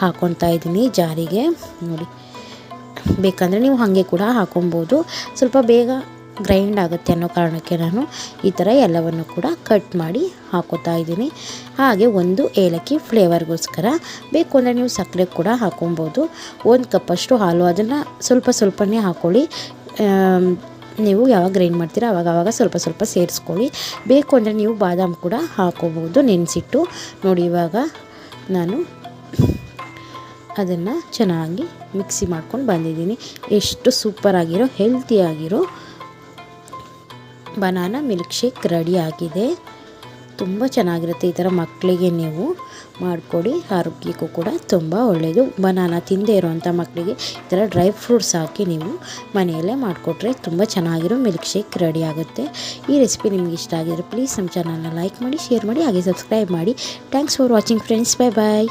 ಹಾಕ್ಕೊತಾ ಇದ್ದೀನಿ ಜಾರಿಗೆ ನೋಡಿ. ಬೇಕಂದರೆ ನೀವು ಹಾಗೆ ಕೂಡ ಹಾಕೊಬೋದು. ಸ್ವಲ್ಪ ಬೇಗ ಗ್ರೈಂಡ್ ಆಗುತ್ತೆ ಅನ್ನೋ ಕಾರಣಕ್ಕೆ ನಾನು ಈ ಥರ ಎಲ್ಲವನ್ನು ಕೂಡ ಕಟ್ ಮಾಡಿ ಹಾಕೋತಾ ಇದ್ದೀನಿ. ಹಾಗೆ ಒಂದು ಏಲಕ್ಕಿ ಫ್ಲೇವರ್ಗೋಸ್ಕರ, ಬೇಕು ಅಂದರೆ ನೀವು ಸಕ್ಕರೆ ಕೂಡ ಹಾಕೊಬೋದು. 1 ಕಪ್ಪಷ್ಟು ಹಾಲು, ಅದನ್ನು ಸ್ವಲ್ಪನೇ ಹಾಕ್ಕೊಳ್ಳಿ. ನೀವು ಯಾವಾಗ ಗ್ರೈಂಡ್ ಮಾಡ್ತೀರಾ ಆವಾಗ ಸ್ವಲ್ಪ ಸೇರಿಸ್ಕೊಳ್ಳಿ. ಬೇಕು ಅಂದರೆ ನೀವು ಬಾದಾಮ್ ಕೂಡ ಹಾಕೋಬೋದು ನೆನೆಸಿಟ್ಟು. ನೋಡಿ ಇವಾಗ ನಾನು ಅದನ್ನು ಚೆನ್ನಾಗಿ ಮಿಕ್ಸಿ ಮಾಡ್ಕೊಂಡು ಬಂದಿದ್ದೀನಿ. ಎಷ್ಟು ಸೂಪರಾಗಿರೋ ಹೆಲ್ತಿಯಾಗಿರೋ ಬನಾನಾ ಮಿಲ್ಕ್ ಶೇಕ್ ರೆಡಿ ಆಗಿದೆ. ತುಂಬ ಚೆನ್ನಾಗಿರುತ್ತೆ. ಈ ಥರ ಮಕ್ಕಳಿಗೆ ನೀವು ಮಾಡಿಕೊಡಿ, ಆರೋಗ್ಯಕ್ಕೂ ಕೂಡ ತುಂಬ ಒಳ್ಳೆಯದು. ಬನಾನಾ ತಿಂದೇ ಇರೋವಂಥ ಮಕ್ಕಳಿಗೆ ಈ ಥರ ಡ್ರೈ ಫ್ರೂಟ್ಸ್ ಹಾಕಿ ನೀವು ಮನೆಯಲ್ಲೇ ಮಾಡಿಕೊಟ್ರೆ ತುಂಬ ಚೆನ್ನಾಗಿರೋ ಮಿಲ್ಕ್ ಶೇಕ್ ರೆಡಿ ಆಗುತ್ತೆ. ಈ ರೆಸಿಪಿ ನಿಮ್ಗೆ ಇಷ್ಟ ಆಗಿದ್ರೆ ಪ್ಲೀಸ್ ನಮ್ಮ ಚಾನಲ್ನ ಲೈಕ್ ಮಾಡಿ, ಶೇರ್ ಮಾಡಿ, ಹಾಗೆ ಸಬ್ಸ್ಕ್ರೈಬ್ ಮಾಡಿ. Thanks for watching friends. Bye bye.